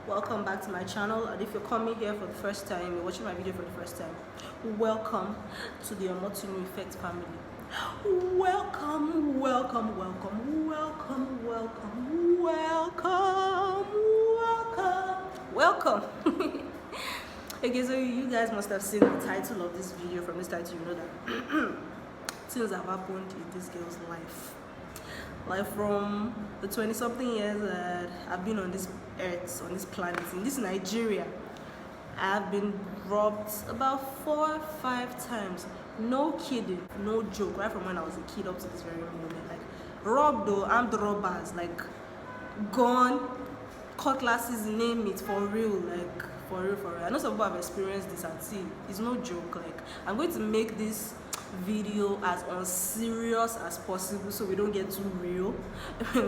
Welcome back to my channel, and if you're coming here for the first time, you're watching my video for the first time, welcome to the Omotunu Effect family. Welcome, welcome, welcome, welcome, welcome, welcome, welcome. Okay, so you guys must have seen the title of this video. From this title, you know that things have happened in this girl's life. Like from the 20-something years that I've been on this earth, on this planet, in this Nigeria, I've been robbed about 4 or 5 times. No kidding, no joke. Right from when I was a kid up to this very moment, like robbed though, armed robbers, like gun, cutlasses, name it, for real, like for real, for real. I know some people have experienced this and see, it's no joke. Like I'm going to make this video as unserious as possible so we don't get too real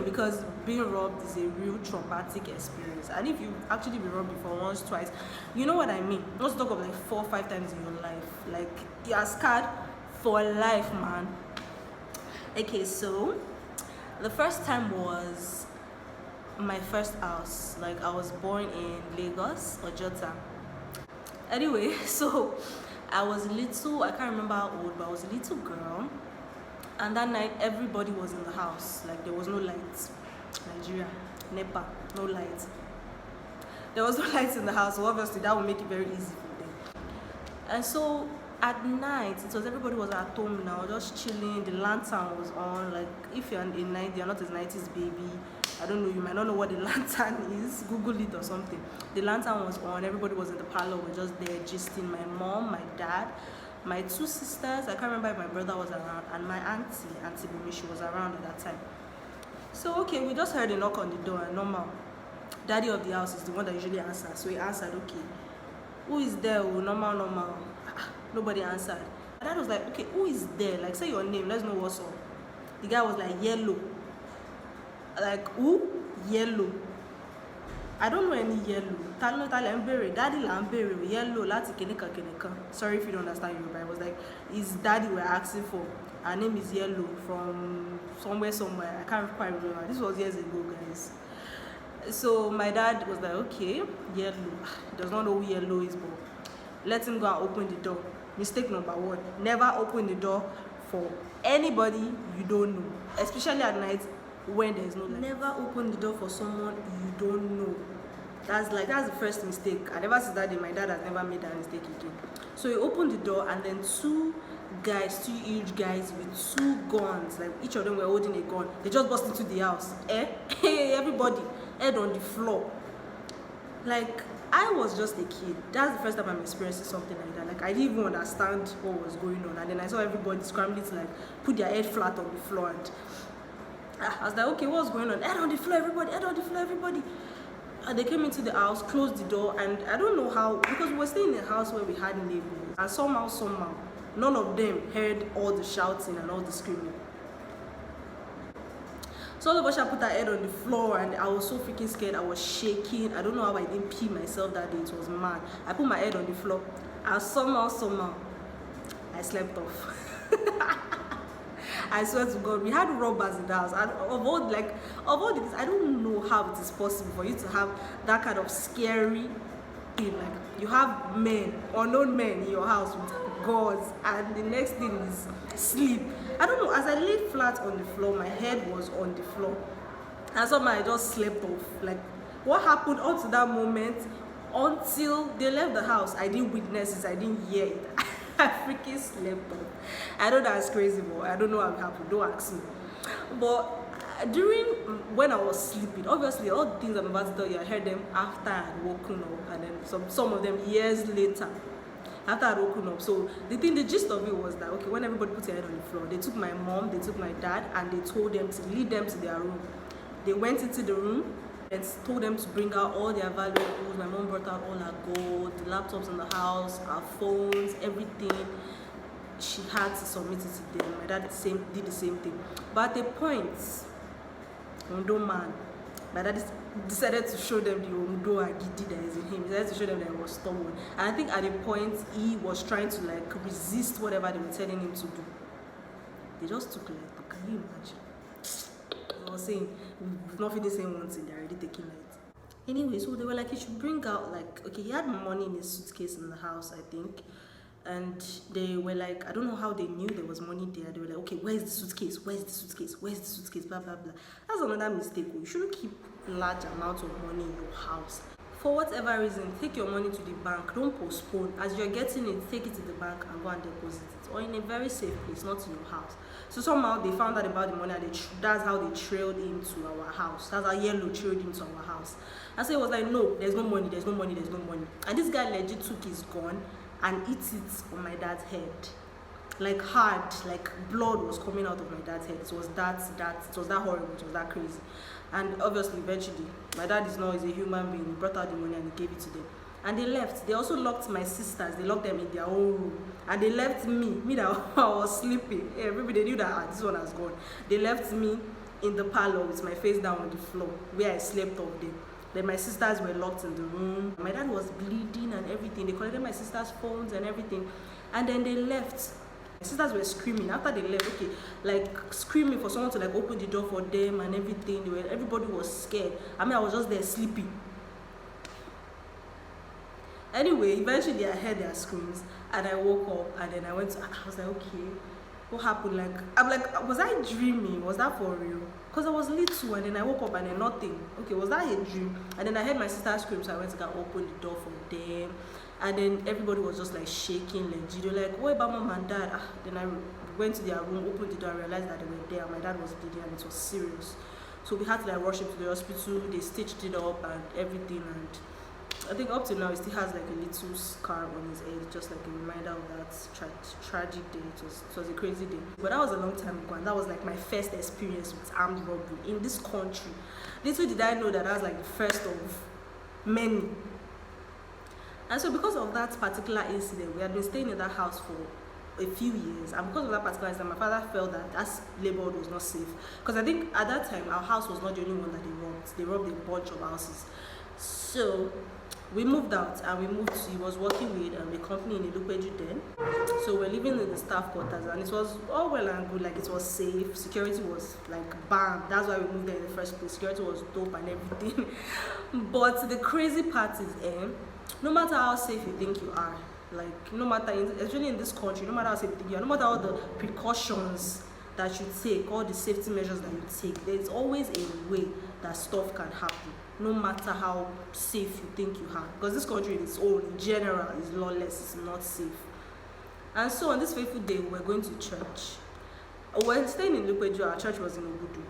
because being robbed is a real traumatic experience, and if you actually been robbed before once, twice, you know what I mean. Not to talk of like 4 or 5 times in your life, like you are scarred for life, man. Okay, so the first time was my first house. Like I was born in Lagos, Ojota. Anyway, so I was little, I can't remember how old, but I was a little girl, and that night everybody was in the house. Like there was no lights. Nigeria, NEPA, no lights. There was no lights in the house, so obviously that would make it very easy for them. And so at night, it was everybody was at home now, just chilling. The lantern was on. Like if you're in 90s, you're not a 90s baby, I don't know, you might not know what the lantern is. Google it or something. The lantern was on. Everybody was in the parlor. We're just there gisting. My mom, my dad, my 2 sisters. I can't remember if my brother was around, and my Auntie Bumi, she was around at that time. So okay, we just heard a knock on the door. And normal, daddy of the house is the one that usually answers. So he answered. Okay, who is there? Oh, normal. Nobody answered. My dad was like, okay, who is there? Like, say your name. Let's know what's up. The guy was like, yellow. Like who? Yellow. I don't know any yellow. Daddy lambere yellow lati kenika. Sorry if you don't understand Yoruba. I was like, his daddy we're asking for. Her name is Yellow from somewhere. I can't quite remember. This was years ago, guys. So my dad was like, okay, Yellow. He does not know who Yellow is, but let him go and open the door. Mistake number 1: never open the door for anybody you don't know, especially at night when there's no light. Never open the door for someone you don't know. That's the first mistake. And ever since that day, my dad has never made that mistake again. So he opened the door, and then 2 huge guys with 2 guns, like each of them were holding a gun. They just burst into the house. Hey, everybody, head on the floor. Like I was just a kid. That's the first time I'm experiencing something like that. Like I didn't even understand what was going on, and then I saw everybody scrambling to like put their head flat on the floor, and I was like, okay, what's going on? Head on the floor, everybody, head on the floor, everybody. And they came into the house, closed the door, and I don't know how, because we were staying in a house where we had neighbors, and somehow, none of them heard all the shouting and all the screaming. So all of us put our head on the floor, and I was so freaking scared. I was shaking. I don't know how I didn't pee myself that day. It was mad. I put my head on the floor, and somehow, I slept off. I swear to God, we had robbers in the house. And of all these, I don't know how it is possible for you to have that kind of scary thing. Like you have unknown men in your house with guns, and the next thing is sleep. I don't know. As I laid flat on the floor, my head was on the floor, and somehow I just slept off. Like what happened up to that moment until they left the house, I didn't witness it. I didn't hear it. I freaking slept off. I know that's crazy, but I don't know how it happened. Don't ask me. But when I was sleeping, obviously all the things I'm about to tell you, I heard them after I had woken up, and then some of them years later after I had woken up. So the gist of it was that, okay, when everybody put their head on the floor, they took my mom, they took my dad, and they told them to lead them to their room. They went into the room and told them to bring out all their valuables. My mom brought out all her gold, the laptops in the house, our phones, everything. She had to submit it to them. My dad did the same thing. But at the point, Ondo man, my dad decided to show them the Ondo Agidi that is in him. He decided to show them that he was stubborn. And I think at the point, he was trying to like resist whatever they were telling him to do. They just took like, can you imagine? I was saying, we've not finished saying one thing, they're already taking light. Anyway, so they were like, he should bring out, like, okay, he had money in his suitcase in the house, I think. And they were like, I don't know how they knew there was money there. They were like, okay, where's the suitcase? Where's the suitcase? Where's the suitcase? Blah, blah, blah. That's another mistake. You shouldn't keep large amounts of money in your house. For whatever reason, take your money to the bank. Don't postpone. As you're getting it, take it to the bank and go and deposit it. Or in a very safe place, not in your house. So somehow they found out about the money, and that's how they trailed into our house. That's how Yellow trailed into our house. And so it was like, no, there's no money, there's no money, there's no money. And this guy legit took his gun and hit it on my dad's head. Like hard, like blood was coming out of my dad's head. It was that horrible, it was that crazy. And obviously, eventually, my dad is a human being. He brought out the money and he gave it to them. And they left. They also locked my sisters. They locked them in their own room. And they left me that I was sleeping. Everybody knew that this one has gone. They left me in the parlor with my face down on the floor where I slept all day. Then my sisters were locked in the room. My dad was bleeding and everything. They collected my sisters' phones and everything. And then they left. My sisters were screaming after they left, okay, like screaming for someone to like open the door for them and everything. Everybody was scared. I mean, I was just there sleeping. Anyway, eventually I heard their screams and I woke up, and then I was like, okay, what happened? Like, I'm like, was I dreaming? Was that for real? Because I was little, and then I woke up and then nothing. Okay, was that a dream? And then I heard my sister scream, so I went to go open the door for them. And then everybody was just like shaking, legit. They were like, what about mom and dad? Then I went to their room, opened the door, and realized that they were there. My dad was bleeding and it was serious. So we had to like rush him to the hospital. They stitched it up and everything. And I think up to now, he still has like a little scar on his head, just like a reminder of that tragic day. It was a crazy day. But that was a long time ago, and that was like my first experience with armed robbery in this country. Little did I know that was like the first of many. And so because of that particular incident, we had been staying in that house for a few years, and because of that particular incident, my father felt that that neighborhood was not safe. Because I think at that time, our house was not the only one that they robbed. They robbed a bunch of houses. So we moved out, and he was working with a company in Ilupeju then. So we're living in the staff quarters, and it was all well and good, like it was safe, security was like bam. That's why we moved there in the first place. Security was dope and everything. But the crazy part is, no matter how safe you think you are, like no matter, especially in this country, no matter how safe you think you are, no matter all the precautions that you take, all the safety measures that you take, there's always a way that stuff can happen, no matter how safe you think you are. Because this country in its own, in general, is lawless, it's not safe. And so on this fateful day, we were going to church. We're staying in Lupeju, our church was in Obudu.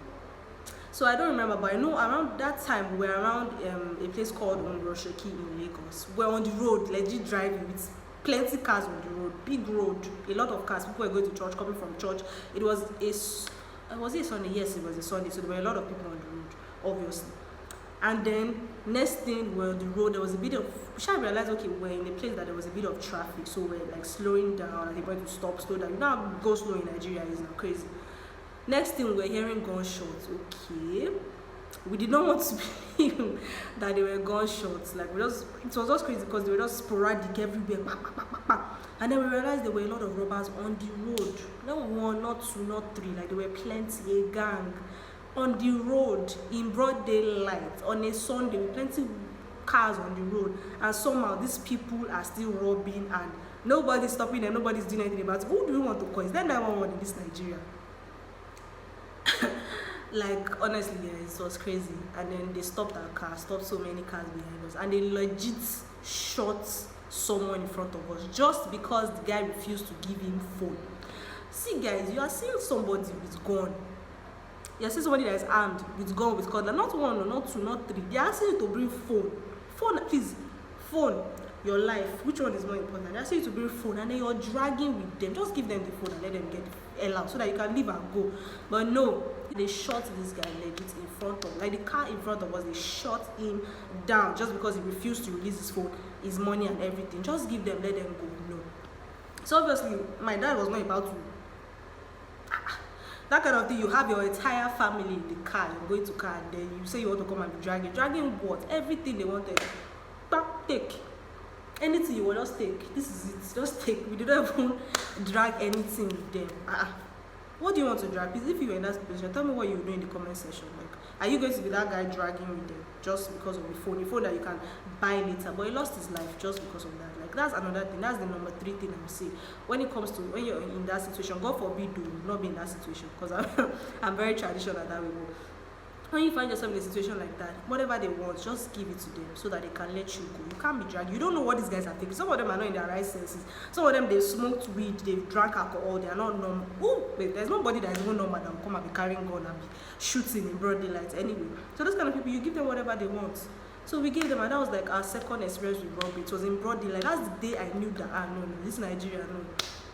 So I don't remember, but I know around that time, we're around a place called Onrosheki in Lagos. We're on the road, legit driving with plenty cars on the road, big road, a lot of cars. People were going to church, coming from church. It was it a Sunday? Yes, it was a Sunday. So there were a lot of people on the road, obviously. And then next thing, we're on the road. There was a bit of, we realized, okay, we're in a place that there was a bit of traffic. So we're like slowing down. They went to slow down. You know how go slow in Nigeria is now crazy. Next thing, we're hearing gunshots. Okay, we did not want to believe that they were gunshots. Like it was just crazy because they were just sporadic everywhere. Bah, bah, bah, bah, bah. And then we realized there were a lot of robbers on the road. Not one, not two, not three. Like there were plenty, a gang on the road in broad daylight on a Sunday with plenty cars on the road. And somehow these people are still robbing, and nobody's stopping them. Nobody's doing anything about it. Who do we want to call? Is there 911 in this Nigeria? Like honestly, yeah, it was crazy. And then they stopped our car, stopped so many cars behind us, and they legit shot someone in front of us just because the guy refused to give him phone. See guys, you are seeing somebody with gun. You are seeing somebody that is armed with gun, with cutlass. Not one, not two, not three. They are asking you to bring phone. Phone, please. Phone. Your life. Which one is more important? They ask you to bring phone, and then you're dragging with them. Just give them the phone and let them get the hell out so that you can leave and go. But no, they shot this guy legit in front of, like the car in front of us. They shot him down just because he refused to release his phone, his money and everything. Just give them, let them go. No. So obviously, my dad was not about to. That kind of thing. You have your entire family in the car. You're going to car, and then you say you want to come and be dragging. Dragging what? Everything they wanted. Take. Anything you will just take. This is it. Just take. We didn't even drag anything with them. What do you want to drag? Please, if you were in that position, tell me what you do in the comment section. Like, Are you going to be that guy dragging with them just because of a phone that you can buy later? But he lost his life just because of that. Like, that's another thing. That's the number 3 thing I would say when it comes to when you're in that situation. God forbid do not be in that situation, because I'm very traditional that way. When you find yourself in a situation like that, whatever they want, just give it to them so that they can let you go. You can't be dragged. You don't know what these guys are taking. Some of them are not in their right senses. Some of them, they've smoked weed, they've drank alcohol, they are not normal. Ooh, wait, there's nobody that is even normal that will come and be carrying gun and be shooting in broad daylight anyway. So those kind of people, you give them whatever they want. So we gave them, and that was like our second experience with robbery. It was in broad daylight. That's the day I knew that, no, this Nigeria, no.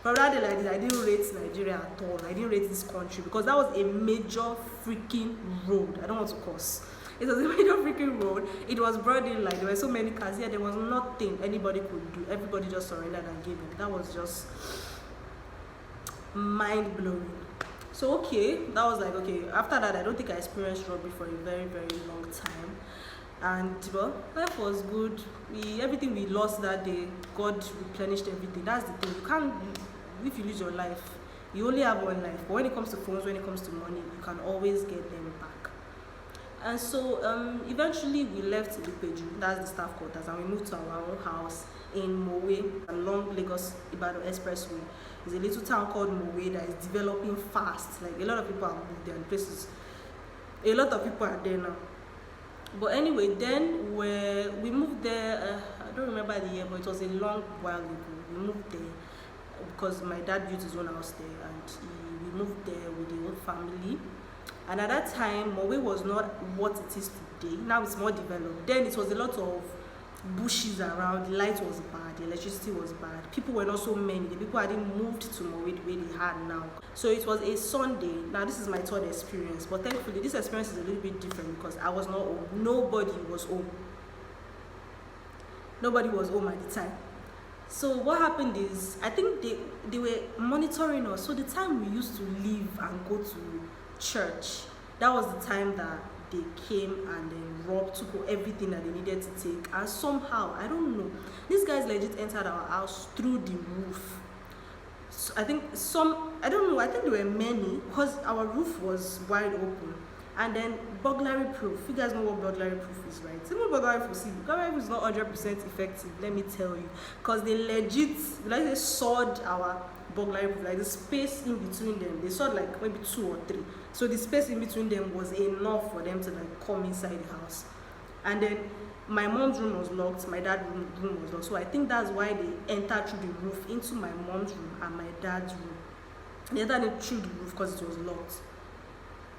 From that day like this, I didn't rate Nigeria at all. I didn't rate this country, because that was a major freaking road. I don't want to curse. It was a major freaking road. It was broad daylight. There were so many cars here. There was nothing anybody could do. Everybody just surrendered and gave it. That was just mind blowing. So okay, that was like, okay, after that I don't think I experienced robbery for a very, very long time. And well, life was good. Everything we lost that day, God replenished everything. That's the thing. You can't, if you lose your life, you only have one life. But when it comes to phones, when it comes to money, you can always get them back. And so eventually we left Ilupeju, that's the staff quarters, and we moved to our own house in Mowe, along Lagos Ibadan Expressway. There's a little town called Mowe that is developing fast. Like, a lot of people have moved there, and places, a lot of people are there now. But anyway, then we moved there, I don't remember the year, but it was a long while ago. We moved there because my dad built his own house there, and we moved there with the whole family. And at that time, Mowe was not what it is today. Now it's more developed. Then it was a lot of bushes around, the light was bad, the electricity was bad, people were not so many, the people hadn't moved to Mowe the way they had now. So it was a Sunday. Now this is my third experience, but thankfully this experience is a little bit different because I was not home. Nobody was home. Nobody was home at the time. So what happened is, I think they were monitoring us. So the time we used to leave and go to church, that was the time that they came and then took everything that they needed to take. And somehow, I don't know, these guys legit entered our house through the roof. So I think I don't know, I think there were many, because our roof was wide open. And then burglary proof. You guys know what burglary proof is, right? Even burglary proof, see, burglary proof is not 100% effective, let me tell you. Because they legit, like, they sawed our burglary proof, like the space in between them, they sawed like maybe 2 or 3. So the space in between them was enough for them to like come inside the house. And then my mom's room was locked, my dad's room was locked. So I think that's why they entered through the roof into my mom's room and my dad's room. They entered through the roof because it was locked.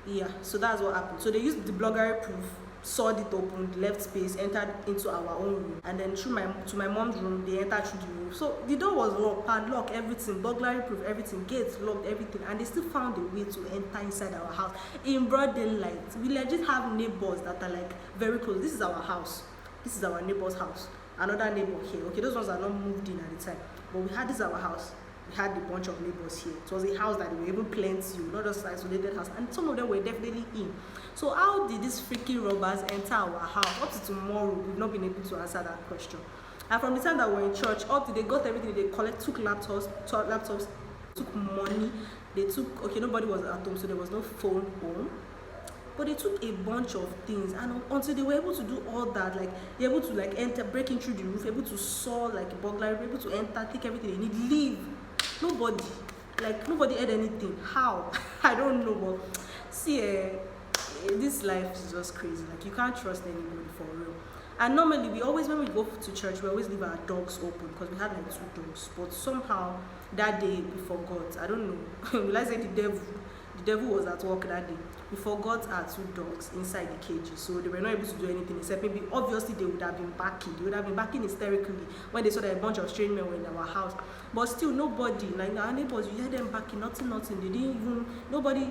Yeah, so that's what happened. So they used the burglary proof, sawed it open, left space, entered into our own room, and then to my mom's room, they entered through the roof. So the door was locked, padlock, everything, burglary proof, everything, gates locked, everything, and they still found a way to enter inside our house in broad daylight. We legit have neighbors that are like very close. This is our house. This is our neighbor's house. Another neighbor here. Okay, those ones are not moved in at the time, but we had this our house. We had a bunch of neighbors here. It was a house that they were even plenty, not just an isolated house, and some of them were definitely in. So how did these freaking robbers enter our house? Up to tomorrow, we've not been able to answer that question. And from the time that we're in church, up to they got everything, they took laptops, took money, they took, okay, nobody was at home, so there was no phone home. But they took a bunch of things, and until they were able to do all that, like they're able to like enter, breaking through the roof, able to saw like a burglar, able to enter, take everything they need, leave. Nobody had anything. How? I don't know. But see, this life is just crazy. Like, you can't trust anybody for real. And normally when we go to church, we always leave our dogs open because we had like 2 dogs. But somehow that day we forgot. I don't know. Will I say the devil was at work that day. We forgot our 2 dogs inside the cages, so they were not able to do anything except maybe, obviously, they would have been barking. They would have been barking hysterically when they saw that a bunch of strange men were in our house. But still, nobody, like our neighbors, you hear them barking, nothing. They didn't even, nobody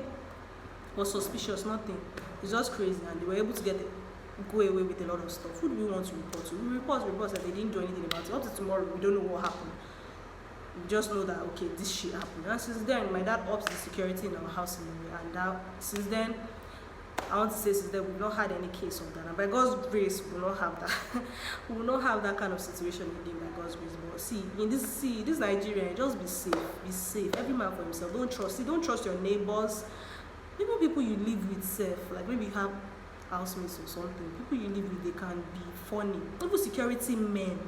was suspicious, nothing. It's just crazy, and they were able to go away with a lot of stuff. Who do we want to report to? We report that they didn't do anything about it. Up to tomorrow, we don't know what happened. We just know that, okay, this shit happened. And since then, my dad ups the security in our house in the way, and that, since then, I want to say since then, we've not had any case of that. And by God's grace, we will not have that. We will not have that kind of situation again by God's grace. But see, this Nigeria, just be safe. Be safe. Every man for himself. Don't trust your neighbors. Even people you live with safe. Like maybe you have housemates or something. People you live with, they can be funny. Even security men.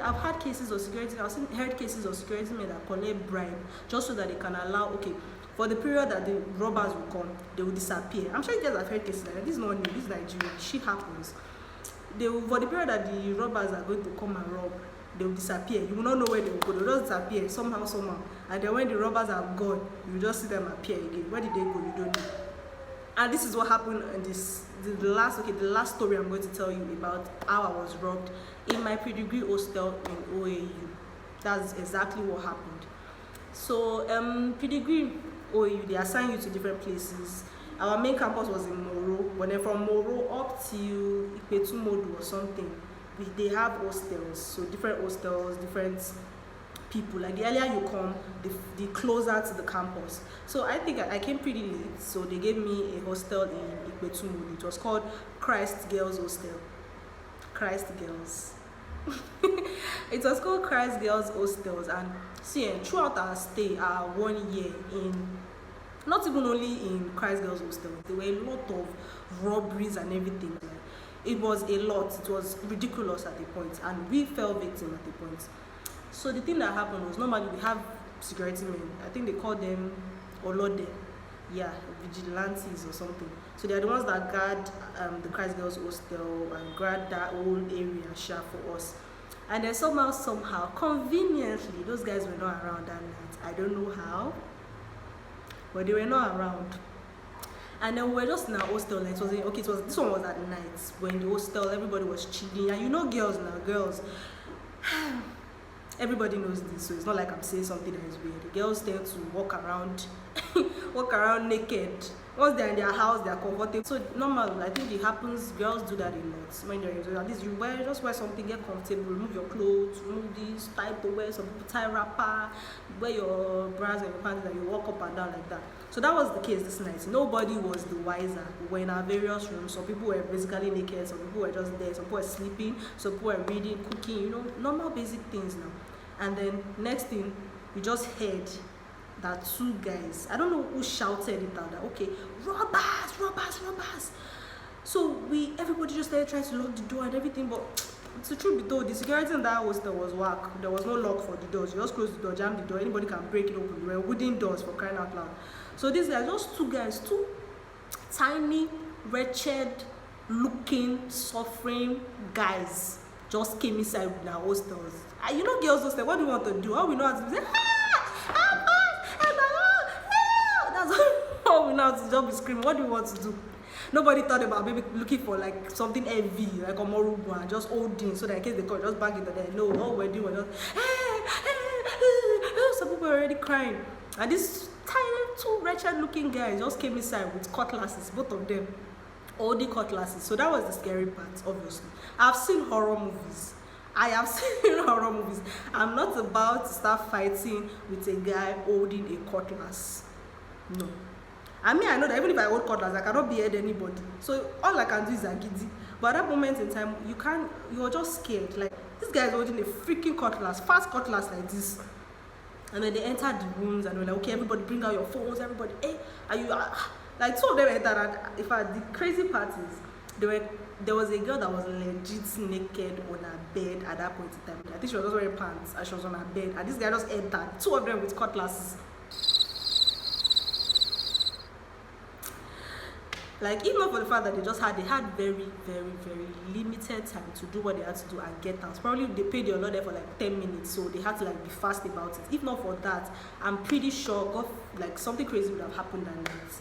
I've had cases of security, heard cases of security men that collect bribe just so that they can allow, okay, for the period that the robbers will come, they will disappear. I'm sure you guys have heard cases like that. This is not new, this is Nigeria. Shit happens. For the period that the robbers are going to come and rob, they will disappear. You will not know where they will go. They will just disappear somehow. And then when the robbers are gone, you just see them appear again. Where did they go? You don't know. And this is what happened in the last story I'm going to tell you about how I was robbed in my pre-degree hostel in OAU. That's exactly what happened. So pre-degree OAU, they assign you to different places. Our main campus was in Moro, but then from Moro up to Ikpetumodu or something, they have hostels. So different hostels, different people. Like the earlier you come, the closer to the campus. So I think I came pretty late, so they gave me a hostel in Ikpetumodu. It was called Christ Girls Hostel. Christ Girls. It was called Christ Girls Hostels, and see, throughout our stay, our 1 year in, not even only in Christ Girls Hostel, there were a lot of robberies and everything. It was a lot. It was ridiculous at the point, and we fell victim at the point. So the thing that happened was, normally we have security men. I think they call them Olode, vigilantes or something. So they are the ones that guard the Christ Girls Hostel and guard that whole area for us. And then somehow, conveniently, those guys were not around that night. I don't know how, but they were not around. And then we were just in our hostel. Like, this one was at night. When the hostel, everybody was chilling. And you know girls now, everybody knows this, so it's not like I'm saying something that is weird. The girls tend to walk around naked. Once they're in their house, they're comfortable. So normal, I think it happens, girls do that a lot. When you're in, at least you just wear something, get comfortable, remove your clothes, remove this, tie to wear, some people tie wrapper, wear your bras and your pants, and you walk up and down like that. So that was the case this night. Nobody was the wiser. We were in our various rooms. Some people were basically naked, some people were just there, some people were sleeping, some people were reading, cooking, normal basic things now. And then next thing, we just heard that two guys, I don't know who shouted it out, that okay, robbers. So everybody just started trying to lock the door and everything, but the truth be told, the security in that hostel was whack. There was no lock for the doors. You just close the door, jam the door, anybody can break it open. There were wooden doors, for crying out loud. So these guys, just two guys, two tiny, wretched looking, suffering guys just came inside with our hostels. And girls hostel, what do you want to do? All we know how to do is that's all we know how to just be screaming. What do you want to do? Nobody thought about maybe looking for like something heavy, like a moruba, just holding, so that in case they call, just bang it there. No, all we're doing was just some people were already crying. And these tiny, two wretched looking guys just came inside with cutlasses, both of them holding cutlasses. So that was the scary part, obviously. I've seen horror movies. I'm not about to start fighting with a guy holding a cutlass. No. I mean, I know that even if I hold cutlass, I cannot behead anybody. So all I can do is agidi. But at that moment in time, you're just scared. Like, this guy is holding a freaking cutlass, fast cutlass like this. And then they entered the rooms and they were like, okay, everybody bring out your phones, everybody, hey, are you, like two of them entered. And in fact, the crazy part is, there was a girl that was legit naked on her bed at that point in time. I think she was just wearing pants and she was on her bed. And this guy just entered, two of them with cutlasses. Like, even for the fact that they had very, very, very limited time to do what they had to do and get out. Probably they paid your lot there for like 10 minutes, so they had to like be fast about it. If not for that, I'm pretty sure something crazy would have happened that night.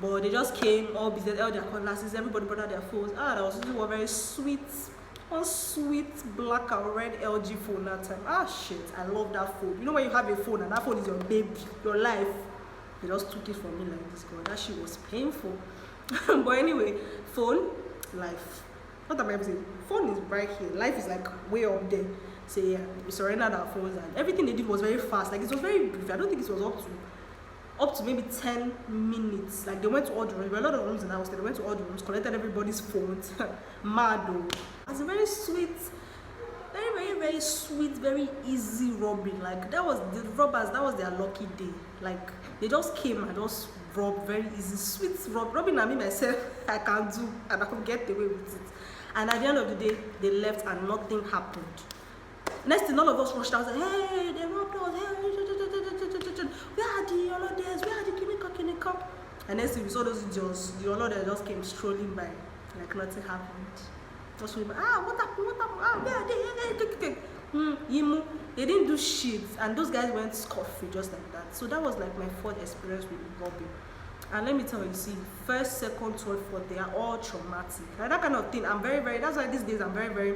But they just came, all business, all their cutlasses, everybody brought out their phones. That was really one sweet black and red LG phone that time. Shit, I love that phone. You know when you have a phone and that phone is your baby, your life. They just took it from me like this, girl. That shit was painful. But anyway, phone, life. What am I saying? Phone is right here. Life is like way up there. So yeah, we surrendered our phones and everything they did was very fast. Like, it was very brief. I don't think it was up to maybe 10 minutes. Like, they went to all the rooms. There were a lot of rooms in the house. They went to all the rooms, collected everybody's phones. Mad though. It was a very sweet, very, very, very sweet, very easy robbery. Like, that was the robbers, that was their lucky day. Like, they just came and just rub very easy, sweet rubbing. I mean myself, I can do, and I can get away with it. And at the end of the day, they left and nothing happened. Next thing, all of us rushed out and said, hey, they robbed us, hey, where are the Olodes, where are the Kiniko? And next thing we saw those idiots, the Olodes just came strolling by, like nothing happened. Just what happened, where are they? They didn't do shit, and those guys went scot-free just like that. So that was like my first experience with robbing. And let me tell you, see, first, second, third, fourth, they are all traumatic. Like that kind of thing, I'm very, that's why these days I'm very,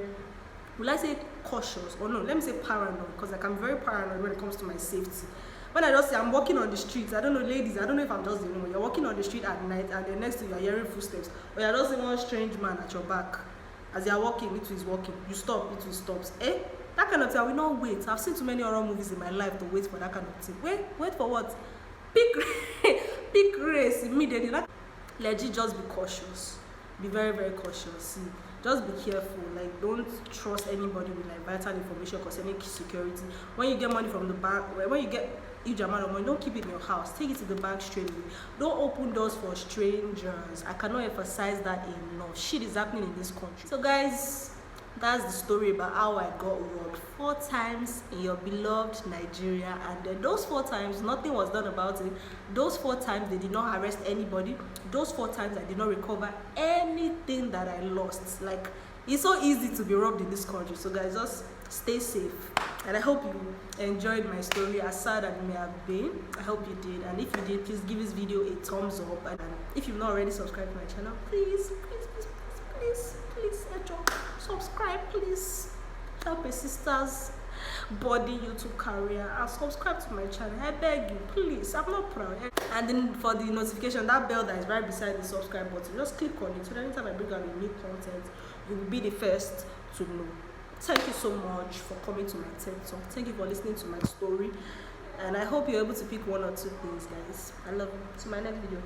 will I say cautious? Or no, let me say paranoid, because like I'm very paranoid when it comes to my safety. When I just say I'm walking on the streets, I don't know, ladies, I don't know if I'm just the only one. You're walking on the street at night, and then next to you, you're hearing footsteps, or you're just seeing one strange man at your back. As you're walking, it is walking. You stop, it will stops. That kind of thing, I will not wait. I've seen too many horror movies in my life to wait for that kind of thing. Wait for what? Pick race immediately. Like, legit, just be cautious. Be very cautious. See, just be careful. Like, don't trust anybody with like vital information concerning security. When you get money from the bank, when you get huge amount of money, don't keep it in your house. Take it to the bank straight away. Don't open doors for strangers. I cannot emphasize that enough. Shit is happening in this country. So guys, that's the story about how I got robbed 4 times in your beloved Nigeria, and then those 4 times nothing was done about it. Those 4 times they did not arrest anybody. Those 4 times I did not recover anything that I lost. Like, it's so easy to be robbed in this country. So guys, just stay safe, and I hope you enjoyed my story, as sad as it may have been. I hope you did, and if you did, please give this video a thumbs up, and if you've not already subscribed to my channel, please subscribe, please. Help a sister's body YouTube career and subscribe to my channel. I beg you, please. I'm not proud. And then for the notification, that bell that is right beside the subscribe button, just click on it, so that anytime I bring out a new content, you will be the first to know. Thank you so much for coming to my TED Talk. Thank you for listening to my story, and I hope you're able to pick 1 or 2 things, guys. I love you. To my next video.